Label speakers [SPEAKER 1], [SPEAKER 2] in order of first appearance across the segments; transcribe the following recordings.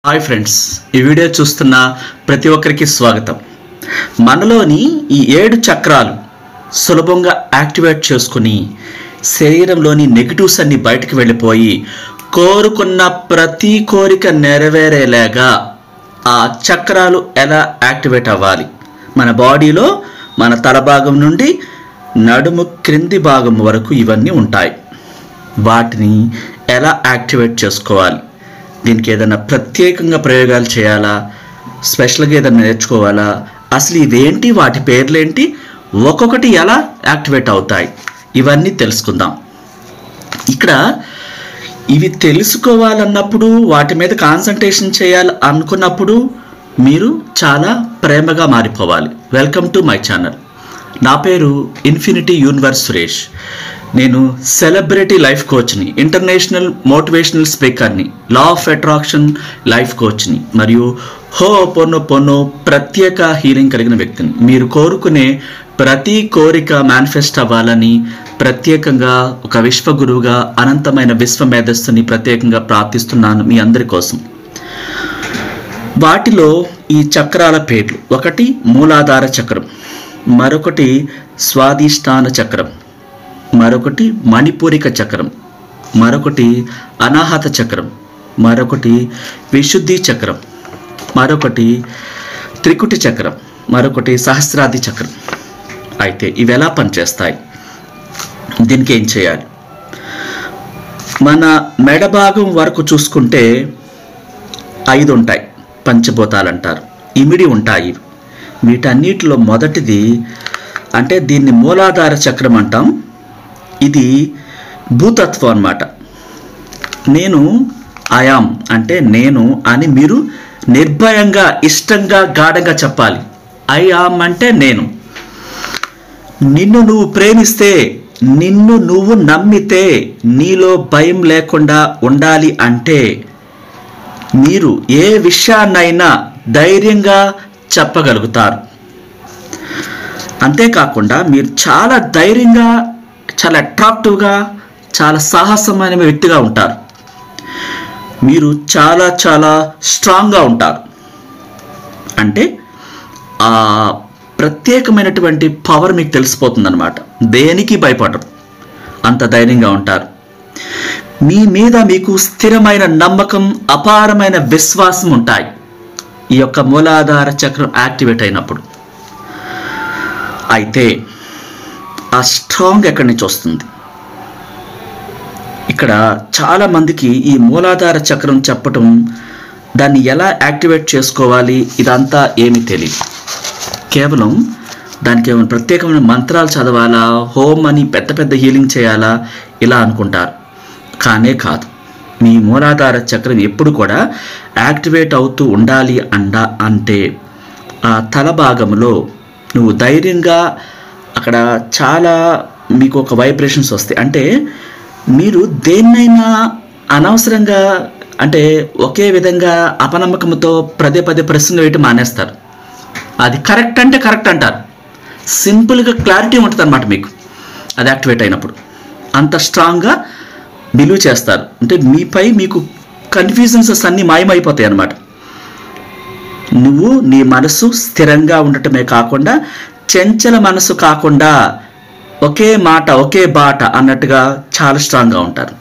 [SPEAKER 1] Hi friends, ఈ video చూస్తున్న ప్రతి ఒక్కరికి స్వాగతం. మనలోని ఈ 7 చక్రాలు సులభంగా యాక్టివేట్ చేసుకుని శరీరంలోని నెగిటివ్స్ అన్ని బయటకు వెళ్ళిపోయి కోరుకున్న ప్రతి కోరిక నెరవేరేలాగా ఆ చక్రాలు ఎలా యాక్టివేట్ అవ్వాలి, మన బాడీలో మన తల భాగం నుండి నడుము క్రింది భాగం వరకు ఇవన్నీ ఉంటాయి. వాటిని ఎలా యాక్టివేట్ చేసుకోవాలి, దీనికి ఏదైనా ప్రత్యేకంగా ప్రయోగాలు చేయాలా, స్పెషల్గా ఏదైనా నేర్చుకోవాలా, అసలు ఇవేంటి, వాటి పేర్లేంటి, ఒక్కొక్కటి ఎలా యాక్టివేట్ అవుతాయి, ఇవన్నీ తెలుసుకుందాం. ఇక్కడ ఇవి తెలుసుకోవాలన్నప్పుడు, వాటి మీద కాన్సంట్రేషన్ చేయాలి అనుకున్నప్పుడు మీరు చాలా ప్రేమగా మారిపోవాలి. Welcome to my channel. నా పేరు ఇన్ఫినిటీ యూనివర్స్ సురేష్. నేను సెలబ్రిటీ లైఫ్ కోచ్ని, ఇంటర్నేషనల్ మోటివేషనల్ స్పీకర్ని, లా ఆఫ్ అట్రాక్షన్ లైఫ్ కోచ్ని మరియు హోపోనోపోనో ప్రత్యేక హీలింగ్ కలిగిన వ్యక్తిని. మీరు కోరుకునే ప్రతి కోరిక మేనిఫెస్ట్ అవ్వాలని ప్రత్యేకంగా ఒక విశ్వగురువుగా అనంతమైన విశ్వమేధస్సుని ప్రత్యేకంగా ప్రార్థిస్తున్నాను మీ అందరి కోసం. వాటిలో ఈ చక్రాల పేర్లు: ఒకటి మూలాధార చక్రం, మరొకటి స్వాదిష్టాన చక్రం, మరొకటి మణిపూరిక చక్రం, మరొకటి అనాహత చక్రం, మరొకటి విశుద్ధి చక్రం, మరొకటి త్రికుటి చక్రం, మరొకటి సహస్రాది చక్రం. అయితే ఇవి ఎలా పనిచేస్తాయి, దీనికి ఏం చేయాలి? మన మెడ భాగం వరకు చూసుకుంటే 5 ఉంటాయి, పంచభూతాలు అంటారు. ఇమిడి ఉంటాయి. వీటన్నిటిలో మొదటిది, అంటే దీన్ని మూలాధార చక్రం అంటాం. ఇది భూతత్వం అన్నమాట. నేను ఐయామ్ అంటే నేను అని మీరు నిర్భయంగా, ఇష్టంగా, గాఢంగా చెప్పాలి. ఐయామ్ అంటే నేను. నిన్ను నువ్వు ప్రేమిస్తే, నిన్ను నువ్వు నమ్మితే, నీలో భయం లేకుండా ఉండాలి అంటే మీరు ఏ విషయాన్నైనా ధైర్యంగా చెప్పగలుగుతారు. అంతేకాకుండా మీరు చాలా ధైర్యంగా, చాలా అట్రాక్టివ్గా, చాలా సాహసమైన వ్యక్తిగా ఉంటారు. మీరు చాలా చాలా స్ట్రాంగ్గా ఉంటారు. అంటే ఆ ప్రత్యేకమైనటువంటి పవర్ మీకు తెలిసిపోతుంది అన్నమాట. దేనికి భయపడరు, అంత ధైర్యంగా ఉంటారు. మీ మీద మీకు స్థిరమైన నమ్మకం, అపారమైన విశ్వాసం ఉంటాయి ఈ యొక్క మూలాధార చక్రం యాక్టివేట్ అయినప్పుడు. అయితే ఆ స్ట్రాంగ్ ఎక్కడి నుంచి వస్తుంది? ఇక్కడ చాలామందికి ఈ మూలాధార చక్రం చెప్పటం, దాన్ని ఎలా యాక్టివేట్ చేసుకోవాలి, ఇదంతా ఏమీ తెలియదు. కేవలం దానికి ఏమైనా ప్రత్యేకమైన మంత్రాలు చదవాలా, హోమ్ అని పెద్ద పెద్ద హీలింగ్ చేయాలా, ఇలా అనుకుంటారు. కానే కాదు. మీ మూలాధార చక్రం ఎప్పుడు కూడా యాక్టివేట్ అవుతూ ఉండాలి అంటే ఆ తల భాగంలో నువ్వు ధైర్యంగా, అక్కడ చాలా మీకు ఒక వైబ్రేషన్స్ వస్తాయి. అంటే మీరు దేన్నైనా అనవసరంగా, అంటే ఒకే విధంగా అపనమ్మకంతో పదే పదే ప్రశ్నలు వేయటం మానేస్తారు. అది కరెక్ట్ అంటే కరెక్ట్ అంటారు. సింపుల్గా క్లారిటీ ఉంటుంది అన్నమాట మీకు. అది యాక్టివేట్ అయినప్పుడు అంత స్ట్రాంగ్గా బిలీవ్ చేస్తారు. అంటే మీపై మీకు కన్ఫ్యూజన్సెస్ అన్నీ మాయమైపోతాయి అన్నమాట. నువ్వు నీ మనసు స్థిరంగా ఉండటమే కాకుండా, చంచల మనసు కాకుండా, ఒకే మాట ఒకే బాట అన్నట్టుగా చాలా స్ట్రాంగ్గా ఉంటారు.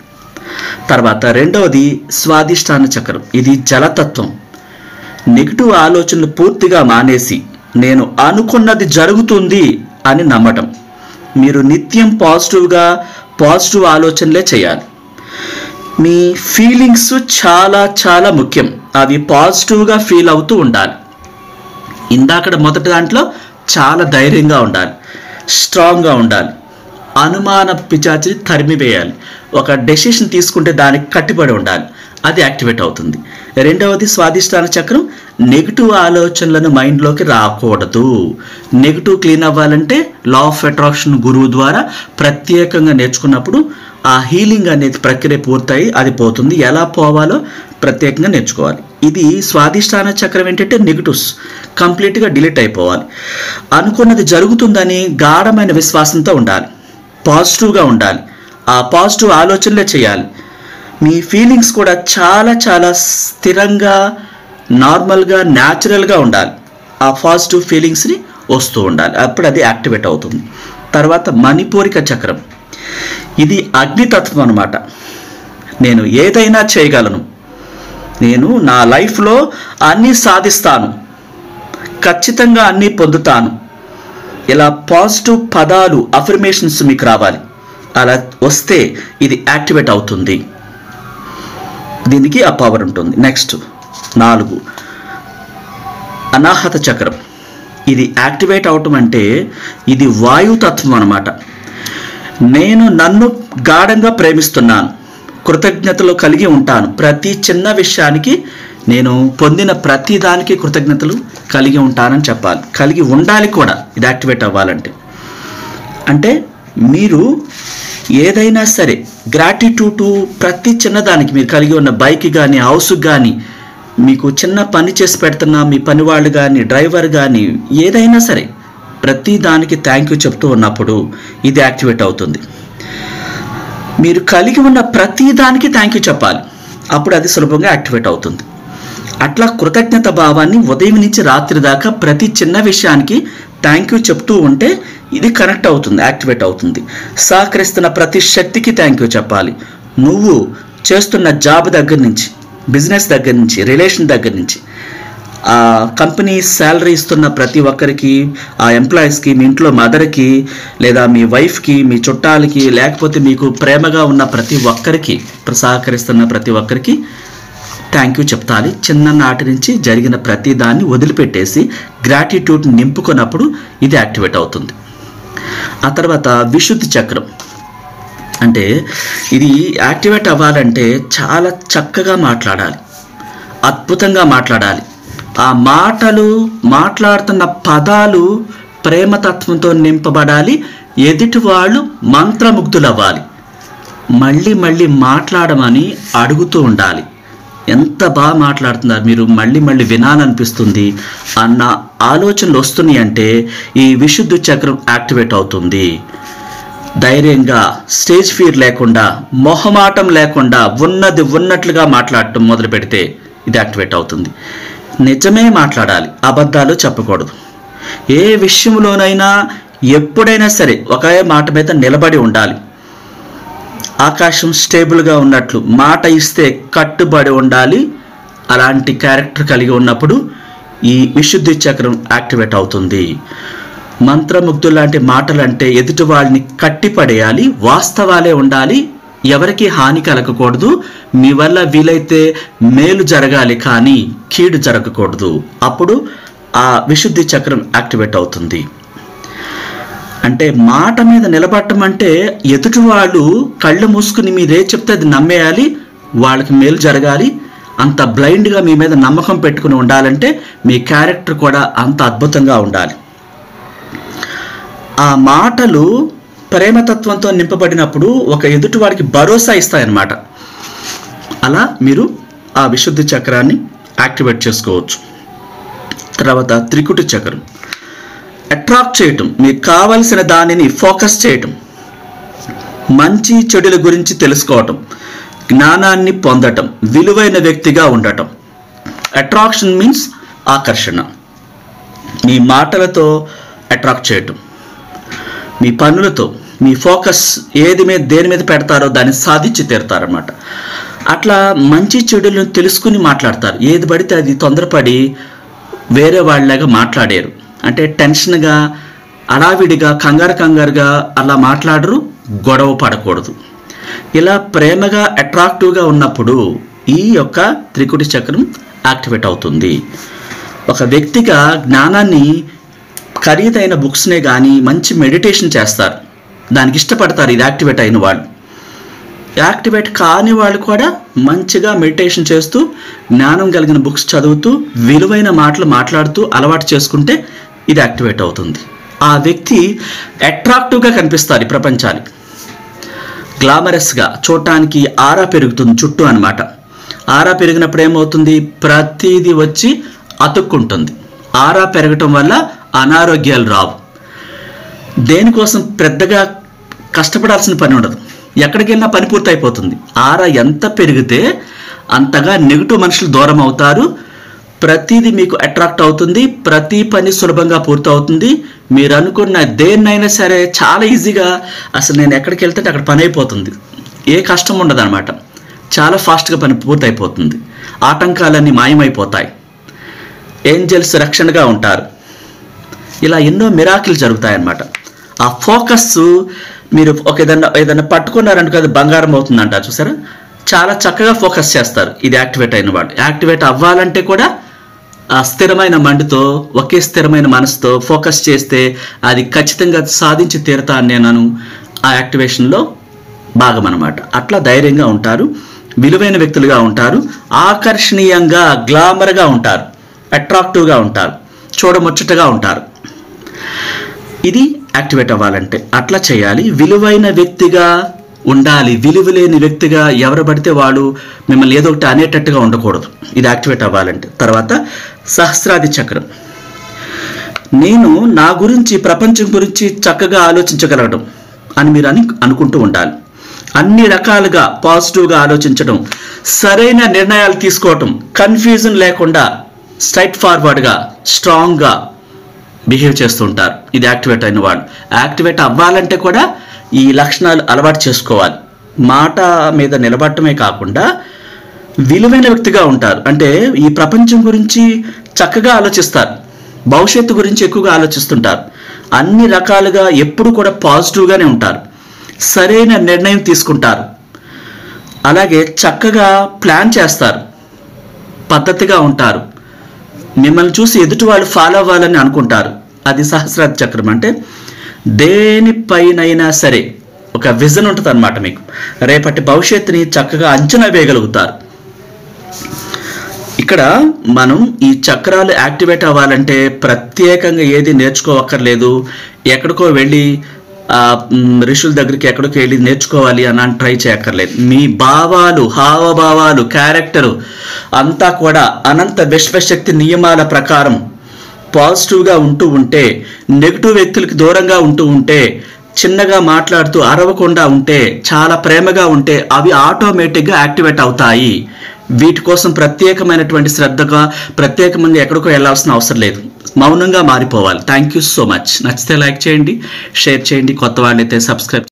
[SPEAKER 1] తర్వాత రెండవది స్వాదిష్టాన చక్రం. ఇది జలతత్వం. నెగిటివ్ ఆలోచనలు పూర్తిగా మానేసి నేను అనుకున్నది జరుగుతుంది అని నమ్మటం. మీరు నిత్యం పాజిటివ్ ఆలోచనలే చేయాలి. మీ ఫీలింగ్స్ చాలా చాలా ముఖ్యం. అవి పాజిటివ్గా ఫీల్ అవుతూ ఉండాలి. ఇందాక మొదటి దాంట్లో చాలా ధైర్యంగా ఉండాలి, స్ట్రాంగ్గా ఉండాలి, అనుమాన పిచాచిని తరిమివేయాలి. ఒక డెసిషన్ తీసుకుంటే దానికి కట్టుబడి ఉండాలి. అది యాక్టివేట్ అవుతుంది. రెండవది స్వాదిష్టాన చక్రం. నెగిటివ్ ఆలోచనలను మైండ్లోకి రాకూడదు. నెగిటివ్ క్లీన్ అవ్వాలంటే లా ఆఫ్ అట్రాక్షన్ గురువు ద్వారా ప్రత్యేకంగా నేర్చుకున్నప్పుడు ఆ హీలింగ్ అనేది ప్రక్రియ పూర్తయి అది పోతుంది. ఎలా పోవాలో ప్రత్యేకంగా నేర్చుకోవాలి. ఇది స్వాదిష్టాన చక్రం. ఏంటంటే నెగిటివ్స్ కంప్లీట్గా డిలీట్ అయిపోవాలి. అనుకున్నది జరుగుతుందని గాఢమైన విశ్వాసంతో ఉండాలి, పాజిటివ్గా ఉండాలి, ఆ పాజిటివ్ ఆలోచనలే చేయాలి. మీ ఫీలింగ్స్ కూడా చాలా చాలా స్థిరంగా నార్మల్గా న్యాచురల్గా ఉండాలి. ఆ పాజిటివ్ ఫీలింగ్స్ని వస్తూ ఉండాలి, అప్పుడు అది యాక్టివేట్ అవుతుంది. తర్వాత మణిపూరిక చక్రం, ఇది అగ్నితత్వం అన్నమాట. నేను ఏదైనా చేయగలను, నేను నా లైఫ్లో అన్నీ సాధిస్తాను, ఖచ్చితంగా అన్నీ పొందుతాను, ఇలా పాజిటివ్ పదాలు అఫర్మేషన్స్ మీకు రావాలి. అలా వస్తే ఇది యాక్టివేట్ అవుతుంది, దీనికి ఆ పవర్ ఉంటుంది. నెక్స్ట్ 4 అనాహత చక్రం, ఇది యాక్టివేట్ అవటం అంటే ఇది వాయుతత్వం అన్నమాట. నేను నన్ను గాఢంగా ప్రేమిస్తున్నాను, కృతజ్ఞతలు కలిగి ఉంటాను, ప్రతి చిన్న విషయానికి నేను పొందిన ప్రతి దానికి కృతజ్ఞతలు కలిగి ఉంటానని చెప్పాలి, కలిగి ఉండాలి కూడా ఇది యాక్టివేట్ అవ్వాలంటే. అంటే మీరు ఏదైనా సరే గ్రాటిట్యూడ్ ప్రతి చిన్నదానికి, మీరు కలిగి ఉన్న బైక్ కానీ హౌస్కి కానీ, మీకు చిన్న పని చేసి పెడుతున్న మీ పని వాళ్ళు కానీ డ్రైవర్ కానీ ఏదైనా సరే ప్రతి దానికి థ్యాంక్ యూ చెప్తూ ఉన్నప్పుడు ఇది యాక్టివేట్ అవుతుంది. మీరు కలిగి ఉన్న ప్రతి దానికి థ్యాంక్ యూ చెప్పాలి, అప్పుడు అది సులభంగా యాక్టివేట్ అవుతుంది. అట్లా కృతజ్ఞత భావాన్ని ఉదయం నుంచి రాత్రి దాకా ప్రతి చిన్న విషయానికి థ్యాంక్ యూ చెప్తూ ఉంటే ఇది కనెక్ట్ అవుతుంది, యాక్టివేట్ అవుతుంది. సహకరిస్తున్న ప్రతి శక్తికి థ్యాంక్ యూ చెప్పాలి. నువ్వు చేస్తున్న జాబ్ దగ్గర నుంచి, బిజినెస్ దగ్గర నుంచి, రిలేషన్ దగ్గర నుంచి, ఆ కంపెనీ శాలరీ ఇస్తున్న ప్రతి ఒక్కరికి, ఆ ఎంప్లాయీస్కి, మీ ఇంట్లో మదర్కి లేదా మీ వైఫ్కి, మీ చుట్టాలకి, లేకపోతే మీకు ప్రేమగా ఉన్న ప్రతి ఒక్కరికి, సహకరిస్తున్న ప్రతి ఒక్కరికి థ్యాంక్ యూ చెప్తాలి. చిన్ననాటి నుంచి జరిగిన ప్రతి దాన్ని వదిలిపెట్టేసి గ్రాటిట్యూడ్ నింపుకున్నప్పుడు ఇది యాక్టివేట్ అవుతుంది. ఆ తర్వాత విశుద్ధి చక్రం, అంటే ఇది యాక్టివేట్ అవ్వాలంటే చాలా చక్కగా మాట్లాడాలి, అద్భుతంగా మాట్లాడాలి. ఆ మాటలు, మాట్లాడుతున్న పదాలు ప్రేమతత్వంతో నింపబడాలి. ఎదుటి వాళ్ళు మంత్రముగ్ధులు అవ్వాలి, మళ్ళీ మళ్ళీ మాట్లాడమని అడుగుతూ ఉండాలి. ఎంత బాగా మాట్లాడుతున్నారు మీరు, మళ్ళీ మళ్ళీ వినాలనిపిస్తుంది అన్న ఆలోచనలు వస్తున్నాయి అంటే ఈ విశుద్ధి చక్రం యాక్టివేట్ అవుతుంది. ధైర్యంగా, స్టేజ్ ఫియర్ లేకుండా, మొహమాటం లేకుండా ఉన్నది ఉన్నట్లుగా మాట్లాడటం మొదలు పెడితే ఇది యాక్టివేట్ అవుతుంది. నిజమే మాట్లాడాలి, అబద్ధాలు చెప్పకూడదు. ఏ విషయంలోనైనా ఎప్పుడైనా సరే ఒకే మాట మీద నిలబడి ఉండాలి. ఆకాశం స్టేబుల్గా ఉన్నట్లు మాట ఇస్తే కట్టుబడి ఉండాలి. అలాంటి క్యారెక్టర్ కలిగి ఉన్నప్పుడు ఈ విశుద్ధి చక్రం యాక్టివేట్ అవుతుంది. మంత్రముగ్ధులు లాంటి మాటలు అంటే ఎదుటి వాళ్ళని కట్టిపడేయాలి, వాస్తవాలే ఉండాలి, ఎవరికి హాని కలగకూడదు, మీ వల్ల వీలైతే మేలు జరగాలి కానీ కీడు జరగకూడదు. అప్పుడు ఆ విశుద్ధి చక్రం యాక్టివేట్ అవుతుంది. అంటే మాట మీద నిలబడటం అంటే ఎదుటి వాళ్ళు కళ్ళు మూసుకుని మీరే చెప్తే అది నమ్మేయాలి, వాళ్ళకి మేలు జరగాలి. అంత బ్లైండ్గా మీ మీద నమ్మకం పెట్టుకుని ఉండాలంటే మీ క్యారెక్టర్ కూడా అంత అద్భుతంగా ఉండాలి. ఆ మాటలు ప్రేమతత్వంతో నింపబడినప్పుడు ఒక ఎదుటి వాడికి భరోసా ఇస్తాయన్నమాట. అలా మీరు ఆ విశుద్ధి చక్రాన్ని యాక్టివేట్ చేసుకోవచ్చు. తర్వాత త్రికుటి చక్రం, అట్రాక్ట్ చేయటం, మీకు కావలసిన దానిని ఫోకస్ చేయటం, మంచి చెడుల గురించి తెలుసుకోవటం, జ్ఞానాన్ని పొందటం, విలువైన వ్యక్తిగా ఉండటం. అట్రాక్షన్ మీన్స్ ఆకర్షణ. మీ మాటలతో అట్రాక్ట్ చేయటం, మీ పనులతో, మీ ఫోకస్ దేని మీద పెడతారో దాన్ని సాధించి తీరుతారన్నమాట. అట్లా మంచి చెడులను తెలుసుకుని మాట్లాడతారు. ఏది పడితే అది తొందరపడి వేరే వాళ్ళలాగా మాట్లాడారు అంటే టెన్షన్గా, అడావిడిగా, కంగారుగా అలా మాట్లాడరు, గొడవ పడకూడదు. ఇలా ప్రేమగా అట్రాక్టివ్గా ఉన్నప్పుడు ఈ యొక్క త్రికుటి చక్రం యాక్టివేట్ అవుతుంది. ఒక వ్యక్తిగా జ్ఞానాన్ని, ఖరీదైన బుక్స్నే కానీ మంచి మెడిటేషన్ చేస్తారు, దానికి ఇష్టపడతారు ఇది యాక్టివేట్ అయిన వాళ్ళు. యాక్టివేట్ కాని వాళ్ళు కూడా మంచిగా మెడిటేషన్ చేస్తూ, జ్ఞానం కలిగిన బుక్స్ చదువుతూ, విలువైన మాటలు మాట్లాడుతూ అలవాటు చేసుకుంటే ఇది యాక్టివేట్ అవుతుంది. ఆ వ్యక్తి అట్రాక్టివ్గా కనిపిస్తారు ఈ ప్రపంచానికి, గ్లామరస్గా, చూడటానికి ఆరా పెరుగుతుంది చుట్టూ అన్నమాట. ఆరా పెరిగినప్పుడు ఏమవుతుంది, ప్రతిదీ వచ్చి అతుక్కుంటుంది. ఆరా పెరగటం వల్ల అనారోగ్యాలు రావు. దేనికోసం పెద్దగా కష్టపడాల్సిన పని ఉండదు, ఎక్కడికి వెళ్ళినా పని పూర్తి అయిపోతుంది. ఆరా ఎంత పెరిగితే అంతగా నెగిటివ్ మనుషులు దూరం అవుతారు, ప్రతిదీ మీకు అట్రాక్ట్ అవుతుంది, ప్రతి పని సులభంగా పూర్తవుతుంది. మీరు అనుకున్న దేన్నైనా సరే చాలా ఈజీగా, అసలు నేను ఎక్కడికి వెళ్తే అక్కడ పని అయిపోతుంది, ఏ కష్టం ఉండదు అనమాట. చాలా ఫాస్ట్గా పని పూర్తయిపోతుంది, ఆటంకాలన్నీ మాయమైపోతాయి, ఏంజల్స్ రక్షణగా ఉంటారు. ఇలా ఎన్నో మిరాకిల్ జరుగుతాయన్నమాట. ఆ ఫోకస్ మీరు ఏదైనా పట్టుకున్నారనుకో అది బంగారం అవుతుంది అంటారు చూసారా, చాలా చక్కగా ఫోకస్ చేస్తారు ఇది యాక్టివేట్ అయిన వాళ్ళు. యాక్టివేట్ అవ్వాలంటే కూడా ఆ స్థిరమైన మైండ్తో, ఒకే స్థిరమైన మనసుతో ఫోకస్ చేస్తే అది ఖచ్చితంగా సాధించి తీరుతా అని నేను ఆ యాక్టివేషన్లో భాగం అనమాట. అట్లా ధైర్యంగా ఉంటారు, విలువైన వ్యక్తులుగా ఉంటారు, ఆకర్షణీయంగా గ్లామర్గా ఉంటారు, అట్రాక్టివ్గా ఉంటారు, చూడముచ్చటగా ఉంటారు. ఇది యాక్టివేట్ అవ్వాలంటే అట్లా చేయాలి. విలువైన వ్యక్తిగా ఉండాలి, విలువలేని వ్యక్తిగా ఎవరు పడితే వాళ్ళు మిమ్మల్ని ఏదో ఒకటి అనేటట్టుగా ఉండకూడదు. ఇది యాక్టివేట్ అవ్వాలంటే. తర్వాత సహస్రాది చక్రం. నేను నా గురించి, ప్రపంచం గురించి చక్కగా ఆలోచించగలగడం అని మీరు అనుకుంటూ ఉండాలి. అన్ని రకాలుగా పాజిటివ్గా ఆలోచించడం, సరైన నిర్ణయాలు తీసుకోవటం, కన్ఫ్యూజన్ లేకుండా స్ట్రైట్ ఫార్వర్డ్గా స్ట్రాంగ్గా బిహేవ్ చేస్తూ ఉంటారు. ఇది యాక్టివేట్ అయిన వాళ్ళు. యాక్టివేట్ అవ్వాలంటే కూడా ఈ లక్షణాలు అలవాటు చేసుకోవాలి. మాట మీద నిలబడటమే కాకుండా విలువైన వ్యక్తిగా ఉంటారు. అంటే ఈ ప్రపంచం గురించి చక్కగా ఆలోచిస్తారు, భవిష్యత్తు గురించి ఎక్కువగా ఆలోచిస్తుంటారు, అన్ని రకాలుగా ఎప్పుడు కూడా పాజిటివ్గానే ఉంటారు, సరైన నిర్ణయం తీసుకుంటారు, అలాగే చక్కగా ప్లాన్ చేస్తారు, పద్ధతిగా ఉంటారు, మిమ్మల్ని చూసి ఎదుటి వాళ్ళు ఫాలో అవ్వాలని అనుకుంటారు. అది సహస్రాది చక్రం. అంటే దేనిపైనైనా సరే ఒక విజన్ ఉంటుంది అన్నమాట. మీకు రేపటి భవిష్యత్తుని చక్కగా అంచనా వేయగలుగుతారు. ఇక్కడ మనం ఈ చక్రాలు యాక్టివేట్ అవ్వాలంటే ప్రత్యేకంగా ఏది నేర్చుకోవక్కర్లేదు, ఎక్కడికో వెళ్ళి ఋషుల దగ్గరికి ఎక్కడికి వెళ్ళి నేర్చుకోవాలి అని ట్రై చేయక్కర్లేదు. మీ భావాలు, హావభావాలు, క్యారెక్టరు అంతా కూడా అనంత విశ్వశక్తి నియమాల ప్రకారం పాజిటివ్గా ఉంటూ ఉంటే, నెగిటివ్ వ్యక్తులకి దూరంగా ఉంటూ ఉంటే, చిన్నగా మాట్లాడుతూ అరవకుండా ఉంటే, చాలా ప్రేమగా ఉంటే అవి ఆటోమేటిక్గా యాక్టివేట్ అవుతాయి. వీటి కోసం ప్రత్యేకమైనటువంటి శ్రద్ధగా ప్రత్యేకమంగా ఎక్కడికో వెళ్ళాల్సిన అవసరం లేదు, మౌనంగా మారిపోవాలి. Thank you so much. నచ్చితే లైక్ చేయండి, షేర్ చేయండి, కొత్త వాళ్ళైతే సబ్స్క్రైబ్